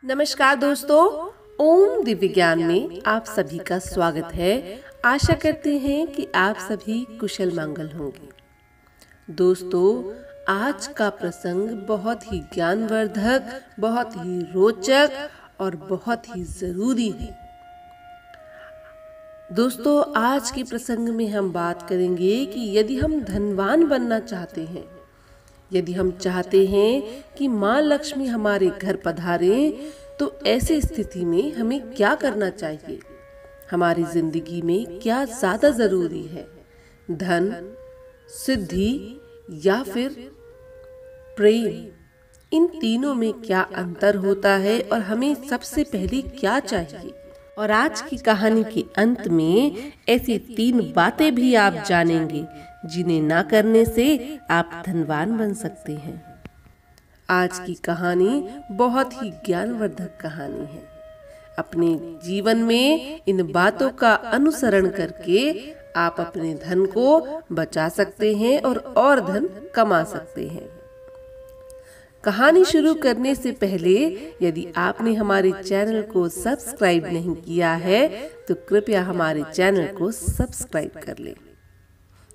नमस्कार दोस्तों, ओम दिव्य ज्ञान में आप सभी का स्वागत है। आशा करते हैं कि आप सभी कुशल मंगल होंगे। दोस्तों, आज का प्रसंग बहुत ही ज्ञानवर्धक, बहुत ही रोचक और बहुत ही जरूरी है। दोस्तों, आज के प्रसंग में हम बात करेंगे कि यदि हम धनवान बनना चाहते हैं, यदि हम चाहते हैं कि माँ लक्ष्मी हमारे घर पधारें, तो ऐसी स्थिति में हमें क्या करना चाहिए? हमारी जिंदगी में क्या ज्यादा जरूरी है, धन, सिद्धि या फिर प्रेम? इन तीनों में क्या अंतर होता है और हमें सबसे पहले क्या चाहिए? और आज की कहानी के अंत में ऐसी 3 बातें भी आप जानेंगे जिन्हें ना करने से आप धनवान बन सकते हैं। आज की कहानी बहुत ही ज्ञानवर्धक कहानी है। अपने जीवन में इन बातों का अनुसरण करके आप अपने धन को बचा सकते हैं और धन कमा सकते हैं। कहानी शुरू करने से पहले यदि आपने हमारे चैनल को सब्सक्राइब नहीं किया है तो कृपया हमारे चैनल को सब्सक्राइब कर लें,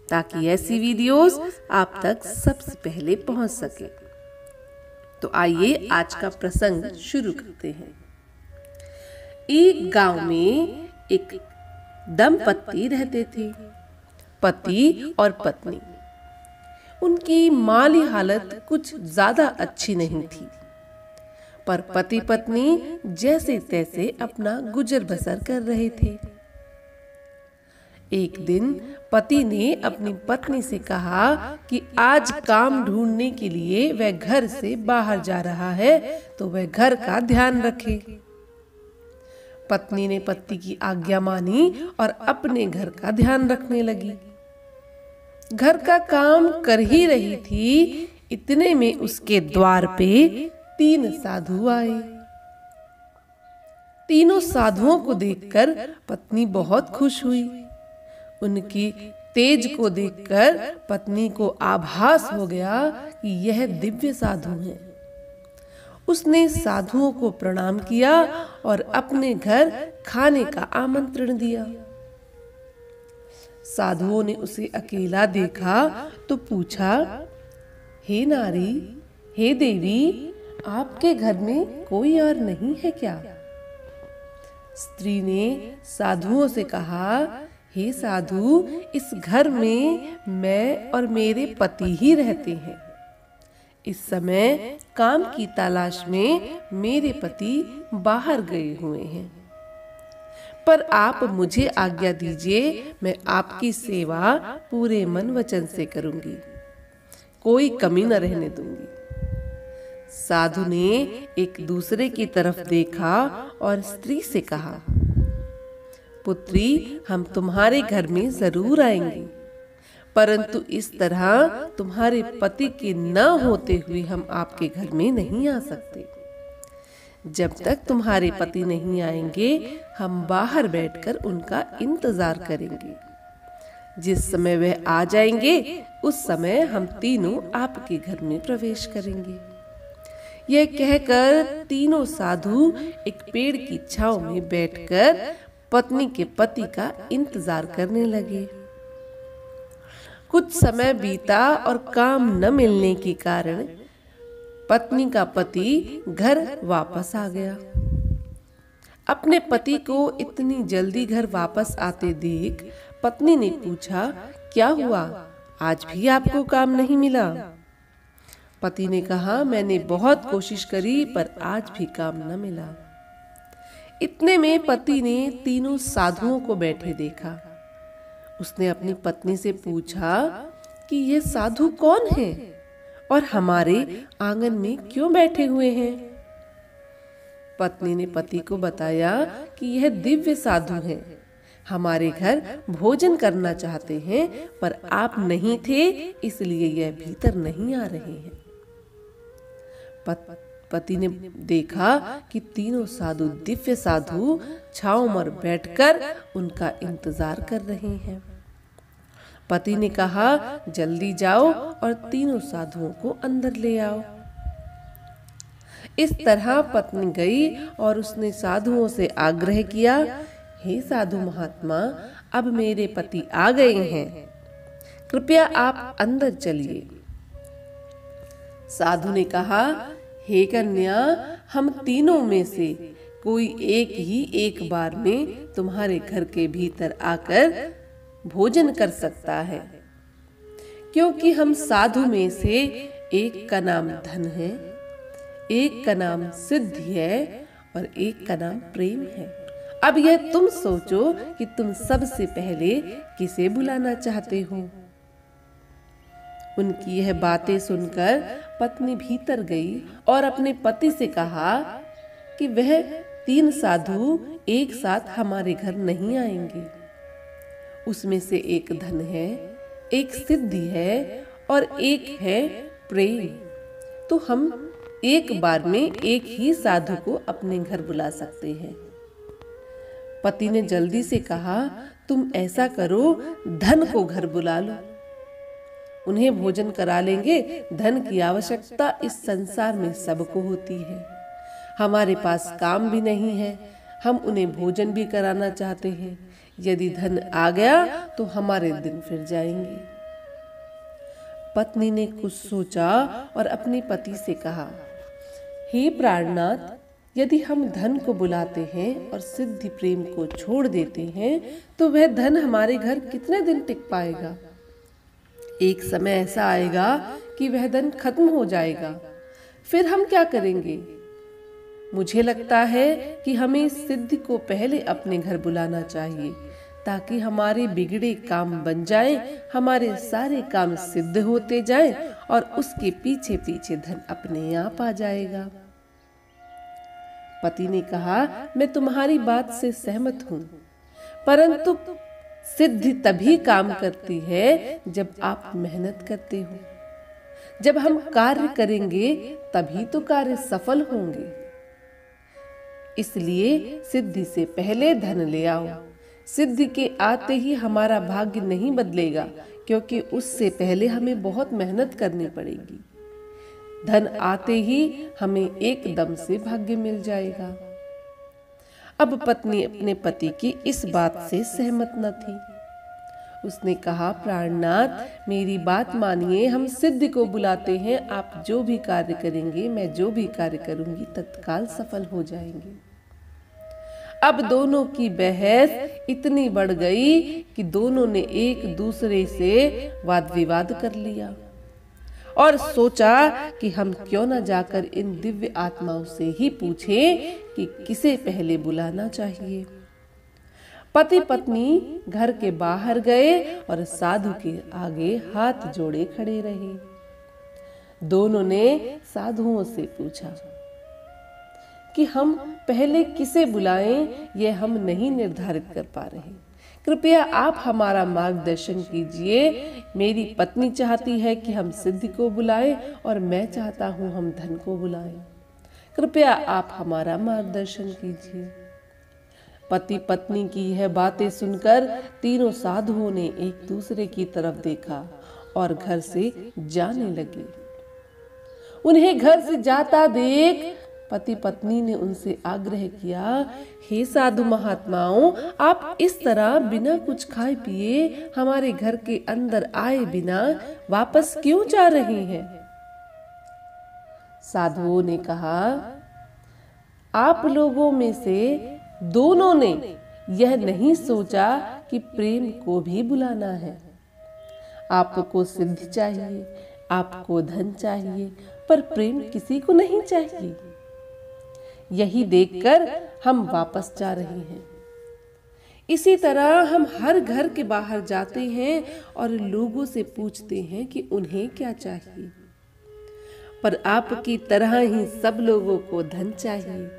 ताकि ऐसी वीडियोस आप तक सबसे पहले पहुंच सके। तो आइए आज का प्रसंग शुरू करते हैं। एक गांव में एक दंपत्ति रहते थे, पति और पत्नी। उनकी माली हालत कुछ ज्यादा अच्छी नहीं थी, पर पति पत्नी जैसे तैसे अपना गुजर बसर कर रहे थे। एक दिन पति ने अपनी पत्नी से कहा कि आज काम ढूंढने के लिए वह घर से बाहर जा रहा है, तो वह घर का ध्यान रखे। पत्नी ने पति की आज्ञा मानी और अपने घर का ध्यान रखने लगी। घर का काम कर ही रही थी, इतने में उसके द्वार पे 3 साधु आए। तीनों साधुओं को देखकर पत्नी बहुत खुश हुई। उनकी तेज को देखकर पत्नी को आभास हो गया कि यह दिव्य साधु हैं। उसने साधुओं को प्रणाम किया और अपने घर खाने का आमंत्रण दिया। साधुओं ने उसे अकेला देखा तो पूछा, हे नारी, हे देवी, आपके घर में कोई और नहीं है क्या? स्त्री ने साधुओं से कहा, हे साधु, इस घर में मैं और मेरे पति ही रहते हैं। इस समय काम की तलाश में मेरे पति बाहर गए हुए हैं, पर आप मुझे आज्ञा दीजिए, मैं आपकी सेवा पूरे मन वचन से करूंगी, कोई कमी न रहने दूंगी। साधु ने एक दूसरे की तरफ देखा और स्त्री से कहा, पुत्री, हम तुम्हारे घर में जरूर आएंगे, परंतु इस तरह तुम्हारे पति के न होते हुए हम आपके घर में नहीं आ सकते। जब तक तुम्हारे पति नहीं आएंगे, हम बाहर बैठकर उनका इंतजार करेंगे। जिस समय वह आ जाएंगे, उस समय हम तीनों आपके घर में प्रवेश करेंगे। यह कहकर तीनों साधु एक पेड़ की छांव में बैठकर पत्नी के पति का इंतजार करने लगे। कुछ समय बीता और काम न मिलने के कारण पत्नी का पति घर वापस आ गया। अपने पति को इतनी जल्दी घर वापस आते देख पत्नी ने पूछा, क्या हुआ, आज भी आपको काम नहीं मिला? पति ने कहा, मैंने बहुत कोशिश करी पर आज भी काम न मिला। इतने में पति ने तीनों साधुओं को बैठे देखा। उसने अपनी पत्नी से पूछा कि ये साधु कौन हैं और हमारे आंगन में क्यों बैठे हुए हैं? पत्नी ने पति को बताया कि यह दिव्य साधु हैं, हमारे घर भोजन करना चाहते हैं, पर आप नहीं थे, इसलिए यह भीतर नहीं आ रहे हैं। पति ने देखा कि तीनों साधु दिव्य साधु छांव में बैठकर उनका इंतजार कर रहे हैं। पति ने कहा, जल्दी जाओ और तीनों साधुओं को अंदर ले आओ। इस तरह पत्नी गई और उसने साधुओं से आग्रह किया, हे साधु महात्मा, अब मेरे पति आ गए हैं, कृपया आप अंदर चलिए। साधु ने कहा, हे कन्या, हम तीनों में से कोई एक ही एक बार में तुम्हारे घर के भीतर आकर भोजन कर सकता है, क्योंकि हम साधु में से एक का नाम धन है, एक का नाम सिद्धि है और एक का नाम प्रेम है। अब यह तुम सोचो कि तुम सबसे पहले किसे बुलाना चाहते हो। उनकी यह बातें सुनकर पत्नी भीतर गई और अपने पति से कहा कि वह 3 साधु एक साथ हमारे घर नहीं आएंगे। उसमें से एक धन है, एक सिद्धि है और एक है प्रेम। तो हम एक बार में एक ही साधु को अपने घर बुला सकते हैं। पति ने जल्दी से कहा, तुम ऐसा करो, धन को घर बुला लो, उन्हें भोजन करा लेंगे। धन की आवश्यकता इस संसार में सबको होती है। हमारे पास काम भी नहीं है, हम उन्हें भोजन भी कराना चाहते हैं। यदि धन आ गया तो हमारे दिन फिर जाएंगे। पत्नी ने कुछ सोचा और अपने पति से कहा, हे प्राणनाथ, यदि हम धन को बुलाते हैं और सिद्धि प्रेम को छोड़ देते हैं तो वह धन हमारे घर कितने दिन टिक पाएगा। एक समय ऐसा आएगा कि वह धन खत्म हो जाएगा, फिर हम क्या करेंगे। मुझे लगता है कि हमें सिद्धि को पहले अपने घर बुलाना चाहिए, ताकि हमारे बिगड़े काम बन जाएं, हमारे सारे काम सिद्ध होते जाएं और उसके पीछे पीछे धन अपने आप आ जाएगा। पति ने कहा, मैं तुम्हारी बात से सहमत हूँ, परंतु सिद्धि तभी काम करती है जब आप मेहनत करते हो। जब हम कार्य करेंगे तभी तो कार्य सफल होंगे। इसलिए सिद्धि से पहले धन ले आओ। सिद्धि के आते ही हमारा भाग्य नहीं बदलेगा, क्योंकि उससे पहले हमें बहुत मेहनत करनी पड़ेगी। धन आते ही हमें एकदम से भाग्य मिल जाएगा। अब पत्नी अपने पति की इस बात से सहमत न थी। उसने कहा, प्राणनाथ, मेरी बात मानिए, हम सिद्धि को बुलाते हैं। आप जो भी कार्य करेंगे, मैं जो भी कार्य करूंगी, तत्काल सफल हो जाएंगे। अब दोनों की बहस इतनी बढ़ गई कि दोनों ने एक दूसरे से वाद विवाद कर लिया और सोचा कि हम क्यों न जाकर इन दिव्य आत्माओं से ही पूछें कि किसे पहले बुलाना चाहिए। पति पत्नी घर के बाहर गए और साधु के आगे हाथ जोड़े खड़े रहे। दोनों ने साधुओं से पूछा कि हम पहले किसे बुलाएं, यह हम नहीं निर्धारित कर पा रहे। कृपया आप हमारा मार्गदर्शन कीजिए। मेरी पत्नी चाहती है कि हम सिद्धि को बुलाएं और मैं चाहता हूं हम धन को बुलाएं। कृपया आप हमारा मार्गदर्शन कीजिए। पति पत्नी की यह बातें सुनकर तीनों साधुओं ने एक दूसरे की तरफ देखा और घर से जाने लगे। उन्हें घर से जाता देख पति पत्नी ने उनसे आग्रह किया, हे साधु महात्माओं, आप इस तरह बिना कुछ खाए पिए हमारे घर के अंदर आए बिना वापस क्यों जा रहे हैं। साधुओं ने कहा, आप लोगों में से दोनों ने यह नहीं सोचा कि प्रेम को भी बुलाना है। आपको सिद्धि चाहिए, आपको धन चाहिए, पर प्रेम किसी को नहीं चाहिए। यही देखकर हम वापस जा रहे हैं। इसी तरह हम हर घर के बाहर जाते हैं और लोगों से पूछते हैं कि उन्हें क्या चाहिए, पर आपकी तरह ही सब लोगों को धन चाहिए,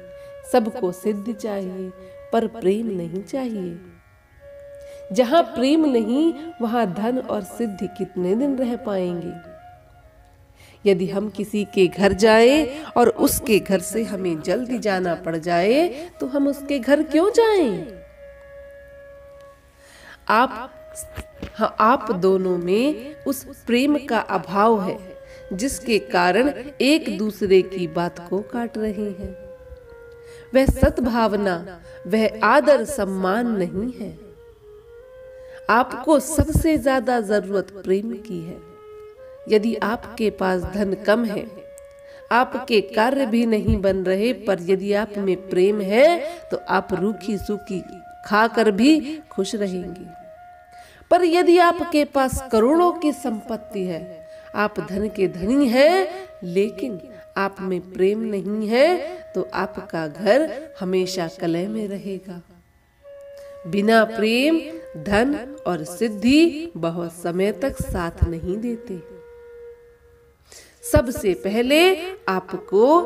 सबको सिद्धि चाहिए, पर प्रेम नहीं चाहिए। जहां प्रेम नहीं, वहां धन और सिद्धि कितने दिन रह पाएंगे। यदि हम किसी के घर जाएं और उसके घर से हमें जल्दी जाना पड़ जाए तो हम उसके घर क्यों जाएं? आप दोनों में उस प्रेम का अभाव है। जिसके कारण एक दूसरे की बात को काट रहे हैं। वह सद्भावना, वह आदर सम्मान नहीं है। आपको सबसे ज्यादा जरूरत प्रेम की है। यदि आपके पास धन कम है, आपके कार्य भी नहीं बन रहे, पर यदि आप में प्रेम है तो आप रूखी सूखी खाकर भी खुश रहेंगे। पर यदि आपके पास करोड़ों की संपत्ति है, आप धन के धनी हैं, लेकिन आप में प्रेम नहीं है, तो आपका घर हमेशा कलह में रहेगा। बिना प्रेम धन और सिद्धि बहुत समय तक साथ नहीं देते। सबसे पहले आपको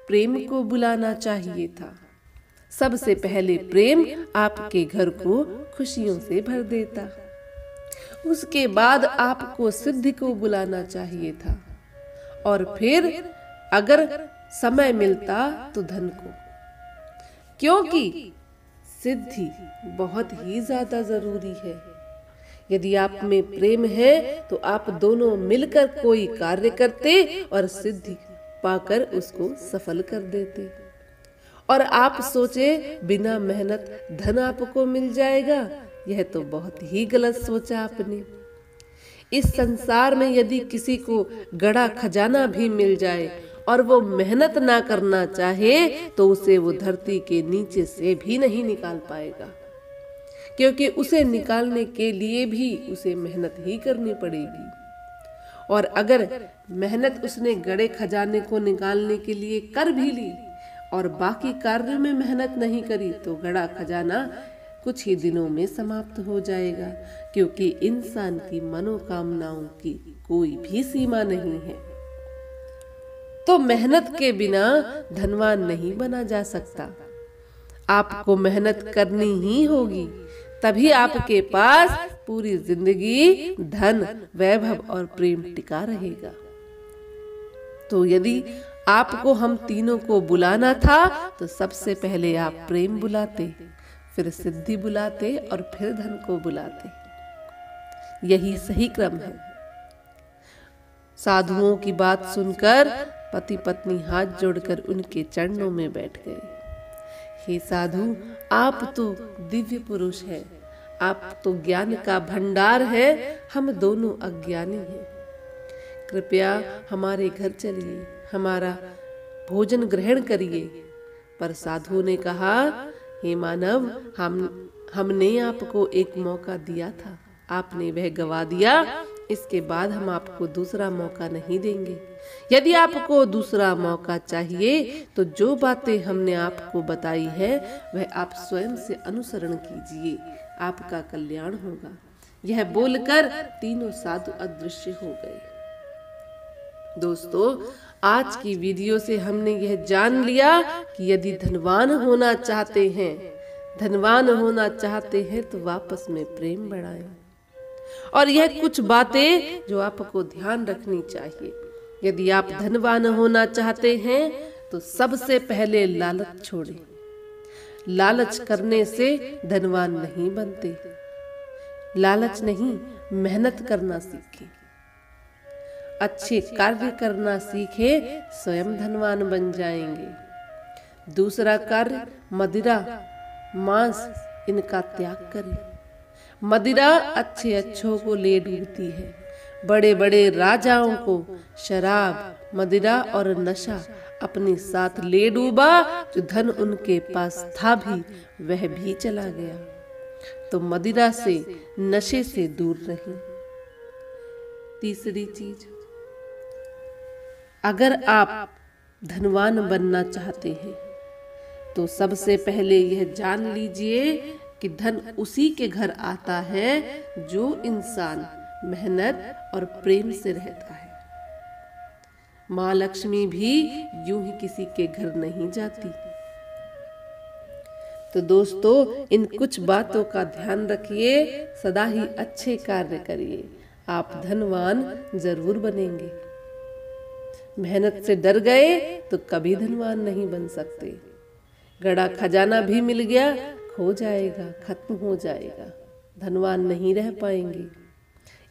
प्रेम को बुलाना चाहिए था। सबसे पहले प्रेम आपके घर को खुशियों से भर देता। उसके बाद आपको सिद्धि को बुलाना चाहिए था, और फिर अगर समय मिलता तो धन को, क्योंकि सिद्धि बहुत ही ज्यादा जरूरी है। यदि आप में प्रेम है तो आप दोनों मिलकर कोई कार्य करते और सिद्धि पाकर उसको सफल कर देते। और आप सोचे बिना मेहनत धन आपको मिल जाएगा, यह तो बहुत ही गलत सोचा आपने। इस संसार में यदि किसी को गड़ा खजाना भी मिल जाए और वो मेहनत ना करना चाहे, तो उसे वो धरती के नीचे से भी नहीं निकाल पाएगा, क्योंकि उसे निकालने के लिए भी उसे मेहनत ही करनी पड़ेगी। और अगर मेहनत उसने गड़े खजाने को निकालने के लिए कर भी ली और बाकी कार्य में मेहनत नहीं करी, तो गड़ा खजाना कुछ ही दिनों में समाप्त हो जाएगा, क्योंकि इंसान की मनोकामनाओं की कोई भी सीमा नहीं है। तो मेहनत के बिना धनवान नहीं बना जा सकता। आपको मेहनत करनी ही होगी, तभी आपके पास पूरी जिंदगी धन, वैभव और प्रेम टिका रहेगा। तो यदि आपको हम तीनों को बुलाना था, तो सबसे पहले आप प्रेम बुलाते, फिर सिद्धि बुलाते और फिर धन को बुलाते। यही सही क्रम है। साधुओं की बात सुनकर पति पत्नी हाथ जोड़कर उनके चरणों में बैठ गए। हे साधु, आप तो दिव्य पुरुष हैं, आप तो ज्ञान का भंडार है, हम दोनों अज्ञानी हैं। कृपया हमारे घर चलिए, हमारा भोजन ग्रहण करिए। पर साधु ने कहा, हे मानव, हमने आपको एक मौका दिया था, आपने वह गवा दिया। इसके बाद हम आपको दूसरा मौका नहीं देंगे। यदि आपको दूसरा मौका चाहिए तो जो बातें हमने आपको बताई है वह आप स्वयं से अनुसरण कीजिए, आपका कल्याण होगा। यह बोलकर तीनों साधु अदृश्य हो गए। दोस्तों, आज की वीडियो से हमने यह जान लिया कि यदि धनवान होना चाहते हैं तो वापस में प्रेम बढ़ाएं। और यह कुछ बातें जो आपको ध्यान रखनी चाहिए। यदि आप धनवान होना चाहते हैं तो सबसे पहले लालच छोड़ें। लालच करने से धनवान नहीं बनते। लालच नहीं, मेहनत करना सीखें, अच्छे कार्य करना सीखें, स्वयं धनवान बन जाएंगे। दूसरा कार्य, मदिरा, मांस, इनका त्याग करें। मदिरा अच्छे अच्छों को ले डूबती है। बड़े बड़े राजाओं को शराब, मदिरा और नशा अपने साथ ले डूबा। जो धन उनके पास था भी वह भी चला गया। तो मदिरा से, नशे से दूर रहें। तीसरी चीज, अगर आप धनवान बनना चाहते हैं तो सबसे पहले यह जान लीजिए कि धन उसी के घर आता है जो इंसान मेहनत और प्रेम से रहता है। माँ लक्ष्मी भी यूं ही किसी के घर नहीं जाती। तो दोस्तों, इन कुछ बातों का ध्यान रखिए, सदा ही अच्छे कार्य करिए, आप धनवान जरूर बनेंगे। मेहनत से डर गए तो कभी धनवान नहीं बन सकते। गड़ा खजाना भी मिल गया, खो जाएगा, खत्म हो जाएगा, धनवान नहीं रह पाएंगे।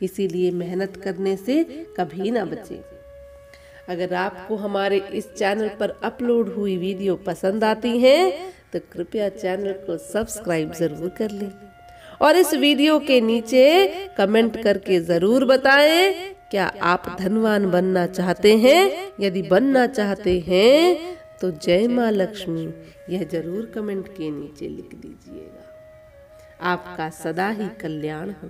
इसीलिए मेहनत करने से कभी ना बचे। अगर आपको हमारे इस चैनल पर अपलोड हुई वीडियो पसंद आती हैं तो कृपया चैनल को सब्सक्राइब जरूर कर लें और इस वीडियो के नीचे कमेंट करके जरूर बताएं क्या आप धनवान बनना चाहते हैं। यदि बनना चाहते हैं तो जय माँ लक्ष्मी यह जरूर कमेंट के नीचे लिख दीजिएगा। आपका सदा ही कल्याण हो।